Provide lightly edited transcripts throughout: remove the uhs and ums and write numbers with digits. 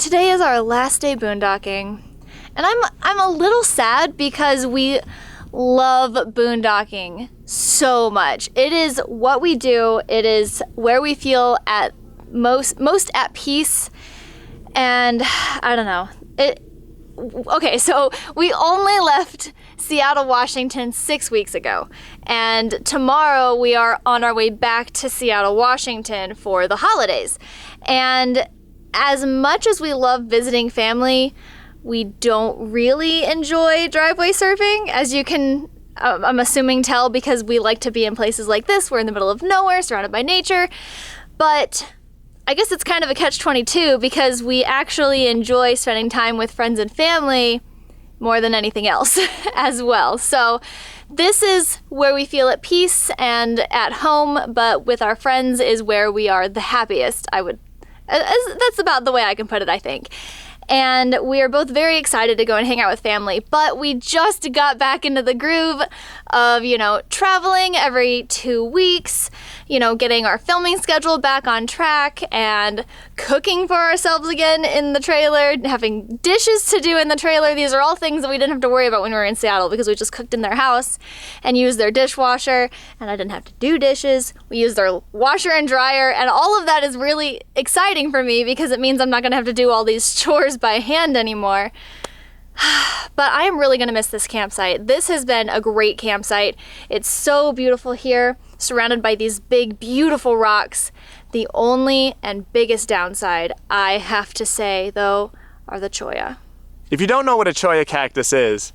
today is our last day boondocking, and I'm a little sad because we love boondocking so much. It is what we do. It is where we feel at most at peace, and I don't know. Okay, so we only left Seattle, Washington 6 weeks ago, and tomorrow we are on our way back to Seattle, Washington for the holidays. And as much as we love visiting family, we don't really enjoy driveway surfing, as you can, I'm assuming, tell, because we like to be in places like this. We're in the middle of nowhere, surrounded by nature. But I guess it's kind of a catch-22 because we actually enjoy spending time with friends and family more than anything else as well. So this is where we feel at peace and at home, but with our friends is where we are the happiest. That's about the way I can put it, I think. And we are both very excited to go and hang out with family, but we just got back into the groove of, traveling every 2 weeks, getting our filming schedule back on track and cooking for ourselves again in the trailer, having dishes to do in the trailer. These are all things that we didn't have to worry about when we were in Seattle because we just cooked in their house and used their dishwasher, and I didn't have to do dishes. We used their washer and dryer, and all of that is really exciting for me because it means I'm not going to have to do all these chores by hand anymore. But I am really going to miss this campsite. This has been a great campsite. It's so beautiful here, surrounded by these big, beautiful rocks. The only and biggest downside, I have to say, though, are the Choya. If you don't know what a Choya cactus is,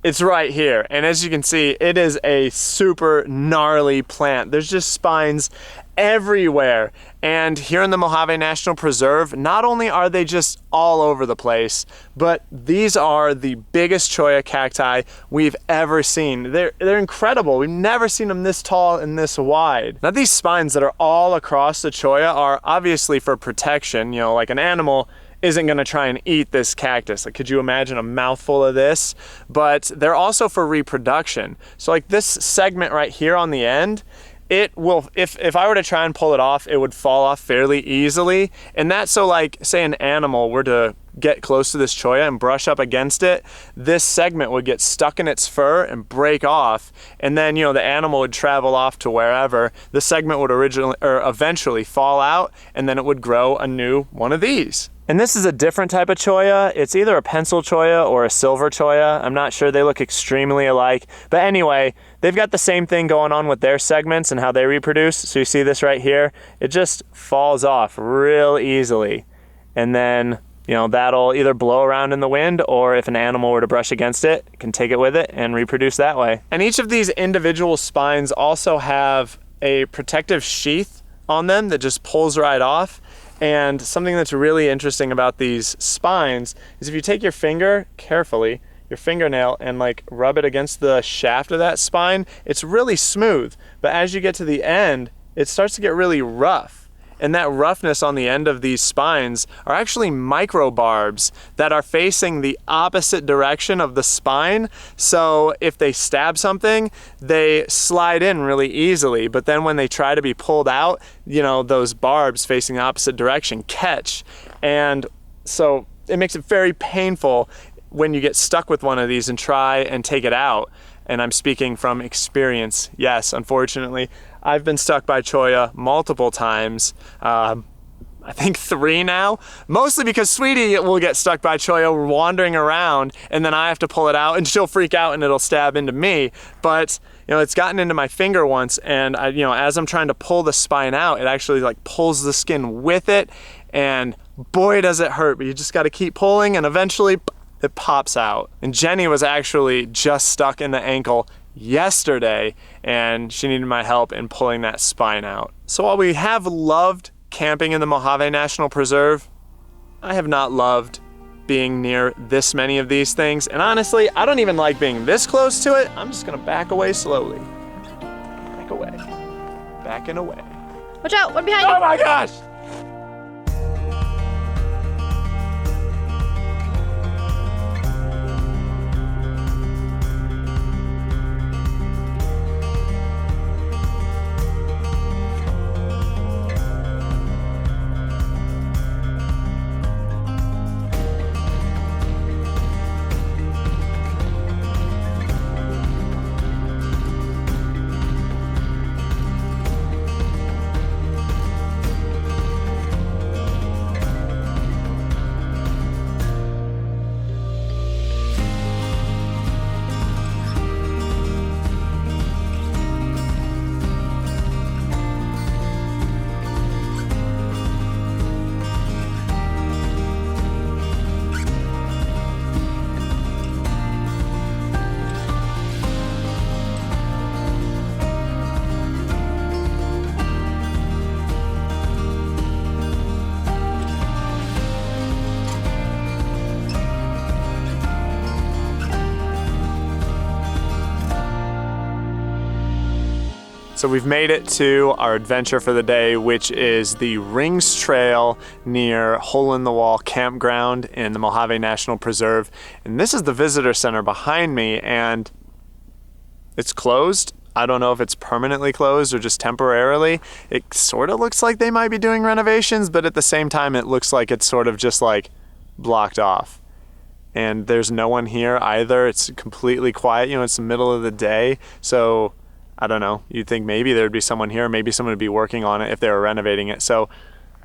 it's right here. And as you can see, it is a super gnarly plant. There's just spines everywhere. And here in the Mojave National Preserve, not only are they just all over the place, but these are the biggest Choya cacti we've ever seen. They're incredible. We've never seen them this tall and this wide. Now these spines that are all across the Choya are obviously for protection, like an animal isn't gonna try and eat this cactus. Like, could you imagine a mouthful of this? But they're also for reproduction. So like this segment right here on the end, it will, if I were to try and pull it off, it would fall off fairly easily. And that's so like, say an animal were to get close to this Choya and brush up against it, this segment would get stuck in its fur and break off. And then, the animal would travel off to wherever. The segment would eventually fall out, and then it would grow a new one of these. And this is a different type of Choya. It's either a pencil Choya or a silver Choya. I'm not sure. They look extremely alike. But anyway, they've got the same thing going on with their segments and how they reproduce. So you see this right here? It just falls off real easily. And then, that'll either blow around in the wind, or if an animal were to brush against it, it can take it with it and reproduce that way. And each of these individual spines also have a protective sheath on them that just pulls right off. And something that's really interesting about these spines is if you take your finger carefully, your fingernail, and rub it against the shaft of that spine, it's really smooth. But as you get to the end, it starts to get really rough. And that roughness on the end of these spines are actually microbarbs that are facing the opposite direction of the spine. So if they stab something, they slide in really easily. But then when they try to be pulled out, those barbs facing the opposite direction catch. And so it makes it very painful when you get stuck with one of these and try and take it out. And I'm speaking from experience. Yes, unfortunately, I've been stuck by Choya multiple times. I think 3 now, mostly because Sweetie will get stuck by Choya wandering around, and then I have to pull it out, and she'll freak out and it'll stab into me. But it's gotten into my finger once, and as I'm trying to pull the spine out, it actually pulls the skin with it, and boy does it hurt. But you just got to keep pulling, and eventually it pops out. And Jenny was actually just stuck in the ankle yesterday, and she needed my help in pulling that spine out. So while we have loved camping in the Mojave National Preserve, I have not loved being near this many of these things. And honestly, I don't even like being this close to it. I'm just gonna back away slowly. Back away. Backing away. Watch out, one behind you. Oh my gosh! So we've made it to our adventure for the day, which is the Rings Trail near Hole in the Wall Campground in the Mojave National Preserve. And this is the visitor center behind me, and it's closed. I don't know if it's permanently closed or just temporarily. It sort of looks like they might be doing renovations, but at the same time, it looks like it's sort of just like blocked off. And there's no one here either. It's completely quiet. You know, it's the middle of the day, so I don't know. You'd think maybe there'd be someone here, maybe someone would be working on it if they were renovating it. So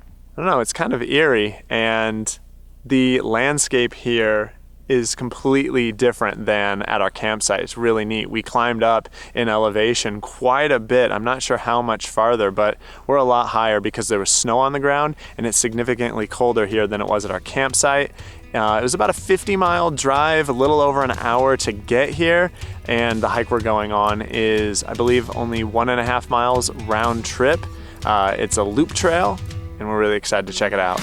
I don't know, it's kind of eerie, and the landscape here is completely different than at our campsite. It's really neat. We climbed up in elevation quite a bit. I'm not sure how much farther, but we're a lot higher because there was snow on the ground, and it's significantly colder here than it was at our campsite. It was about a 50-mile drive, a little over an hour to get here, and the hike we're going on is, I believe, only 1.5 miles round trip. It's a loop trail, and we're really excited to check it out.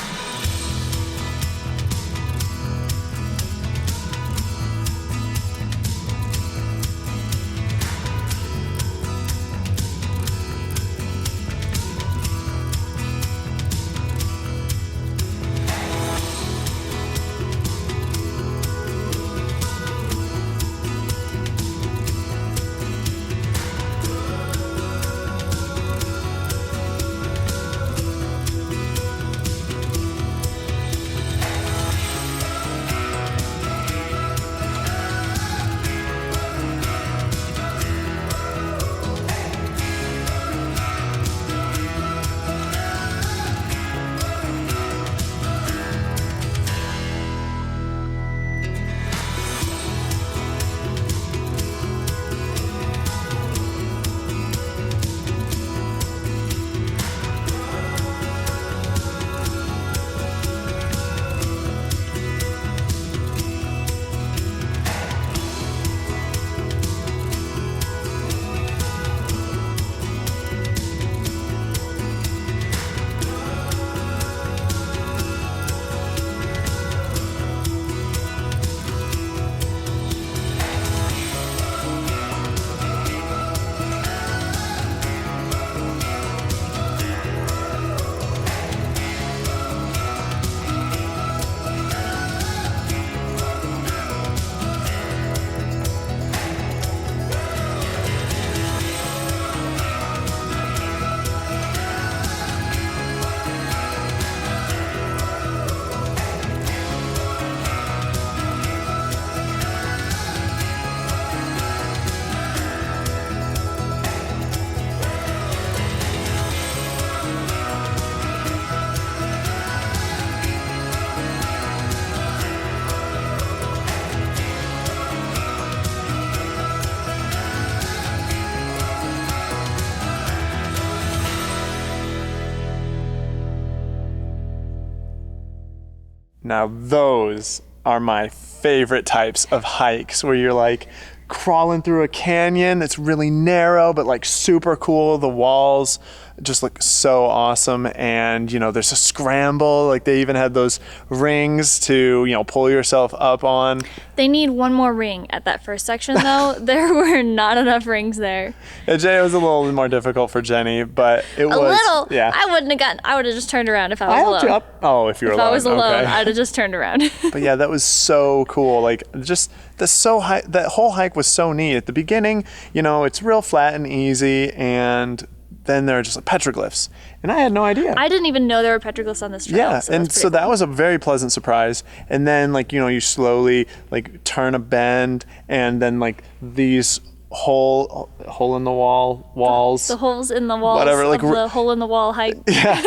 Now those are my favorite types of hikes, where you're like crawling through a canyon that's really narrow but like super cool. The walls just look so awesome, and you know, there's a scramble. Like they even had those rings to, you know, pull yourself up on. They need one more ring at that first section though. There were not enough rings there. Yeah, Jay, was a little more difficult for Jenny, but it was a little. Yeah, I would have just turned around if I was I alone. helped you up. Oh, if you were if alone. I was alone, okay. I'd have just turned around. But yeah, that was so cool. Like just that whole hike was so neat. At the beginning, you know, it's real flat and easy, and then there are just like petroglyphs, and I had no idea. I didn't even know there were petroglyphs on this trail. Yeah, so and so that was a very pleasant surprise. And then, like, you know, you slowly like turn a bend, and then like these hole in the wall walls, the holes in the walls, whatever, like of the hole in the wall hike. Yeah,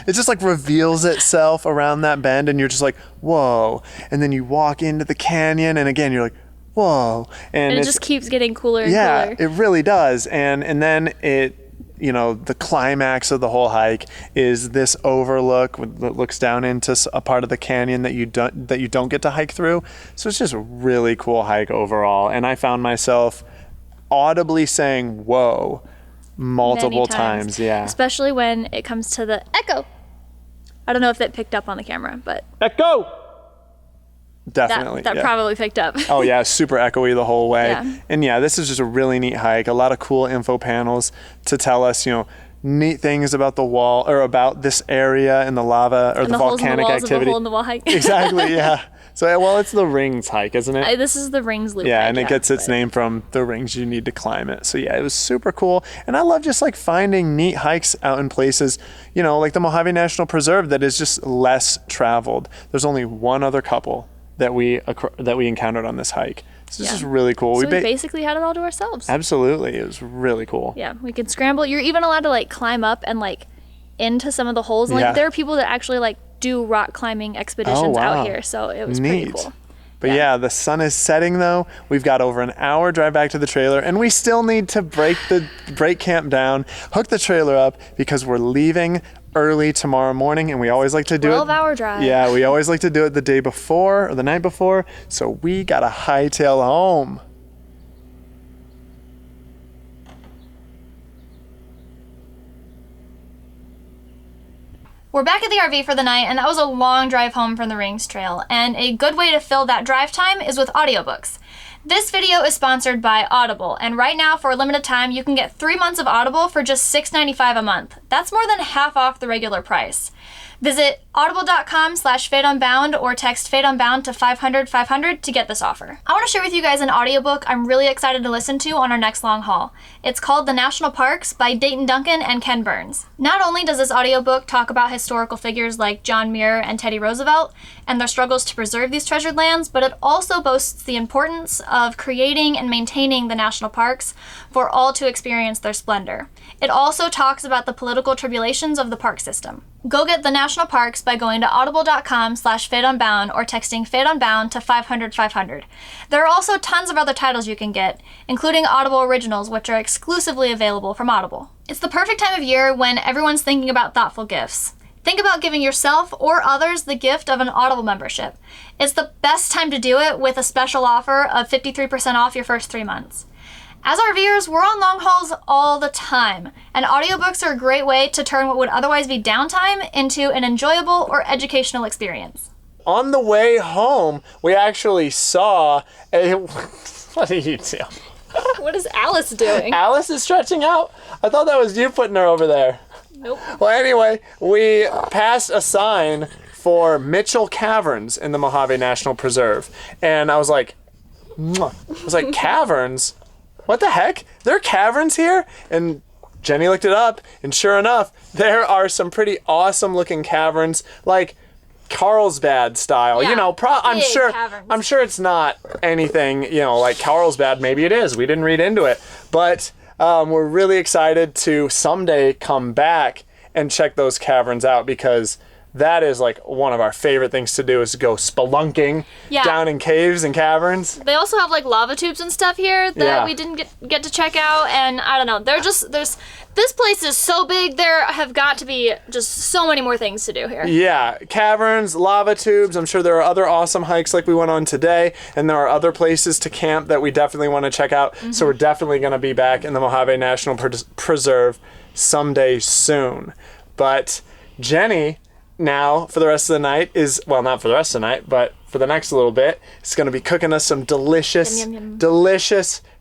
it just like reveals itself around that bend, and you're just like, whoa. And then you walk into the canyon, and again you're like, whoa. And it just keeps getting cooler and cooler. Yeah, it really does. And then it, you know, the climax of the whole hike is this overlook that looks down into a part of the canyon that you don't get to hike through. So it's just a really cool hike overall. And I found myself audibly saying "whoa" multiple times. Yeah, especially when it comes to the echo. I don't know if that picked up on the camera, but echo. Definitely. That probably picked up. Oh yeah, super echoey the whole way. Yeah. And yeah, this is just a really neat hike. A lot of cool info panels to tell us, neat things about the wall or about this area and the lava or And the volcanic activity. The hole in the wall hike. Exactly, yeah. So, well, it's the rings hike, isn't it? This is the rings loop. Yeah, hike, and it gets its name from the rings you need to climb it. So yeah, it was super cool. And I love just like finding neat hikes out in places, like the Mojave National Preserve that is just less traveled. There's only one other couple that we encountered on this hike. So this is really cool. So we basically had it all to ourselves. Absolutely. It was really cool. Yeah, we could scramble. You're even allowed to like climb up and like into some of the holes. And, like there are people that actually like do rock climbing expeditions out here. So it was pretty cool. But yeah, the sun is setting though. We've got over an hour drive back to the trailer, and we still need to break camp down, hook the trailer up because we're leaving early tomorrow morning, and we always like to do 12-hour drive. Yeah, we always like to do it the day before or the night before, so we gotta hightail home. We're back at the RV for the night, and that was a long drive home from the Rings Trail, and a good way to fill that drive time is with audiobooks. This video is sponsored by Audible, and right now, for a limited time, you can get 3 months of Audible for just $6.95 a month. That's more than half off the regular price. Visit audible.com/fateunbound or text fateunbound to 500-500 to get this offer. I want to share with you guys an audiobook I'm really excited to listen to on our next long haul. It's called The National Parks by Dayton Duncan and Ken Burns. Not only does this audiobook talk about historical figures like John Muir and Teddy Roosevelt and their struggles to preserve these treasured lands, but it also boasts the importance of creating and maintaining the national parks for all to experience their splendor. It also talks about the political tribulations of the park system. Go get The National Parks by going to audible.com/fateunbound or texting fateunbound to 500-500. There are also tons of other titles you can get, including Audible Originals, which are exclusively available from Audible. It's the perfect time of year when everyone's thinking about thoughtful gifts. Think about giving yourself or others the gift of an Audible membership. It's the best time to do it with a special offer of 53% off your first 3 months. As RVers, we're on long hauls all the time, and audiobooks are a great way to turn what would otherwise be downtime into an enjoyable or educational experience. On the way home, we actually saw a... What are you doing? What is Alice doing? Alice is stretching out? I thought that was you putting her over there. Nope. Well, anyway, we passed a sign for Mitchell Caverns in the Mojave National Preserve, and I was like, caverns? What the heck? There are caverns here? And Jenny looked it up, and sure enough, there are some pretty awesome looking caverns, like Carlsbad style. Yeah, I'm sure it's not anything, like Carlsbad. Maybe it is. We didn't read into it. But we're really excited to someday come back and check those caverns out, because that is like one of our favorite things to do, is to go spelunking down in caves and caverns. They also have like lava tubes and stuff here that we didn't get to check out, and I don't know. This place is so big. There have got to be just so many more things to do here. Yeah, caverns, lava tubes. I'm sure there are other awesome hikes like we went on today, and there are other places to camp that we definitely want to check out. Mm-hmm. So we're definitely going to be back in the Mojave National Preserve someday soon. But Jenny, now for the rest of the night not for the rest of the night, but for the next little bit, it's going to be cooking us some delicious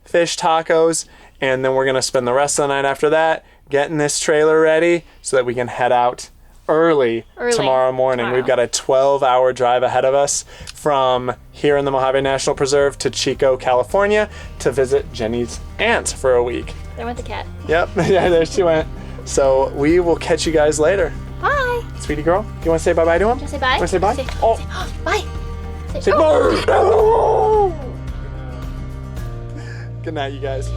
fish tacos, and then we're going to spend the rest of the night after that getting this trailer ready so that we can head out early tomorrow morning. We've got a 12-hour drive ahead of us from here in the Mojave National Preserve to Chico, California, to visit Jenny's aunt for a week. There went the cat. Yep, yeah, there she went. So we will catch you guys later. Bye. Sweetie girl, you want to say bye-bye to him? Just say bye. Want to say bye? Bye. Say bye. Good night, you guys.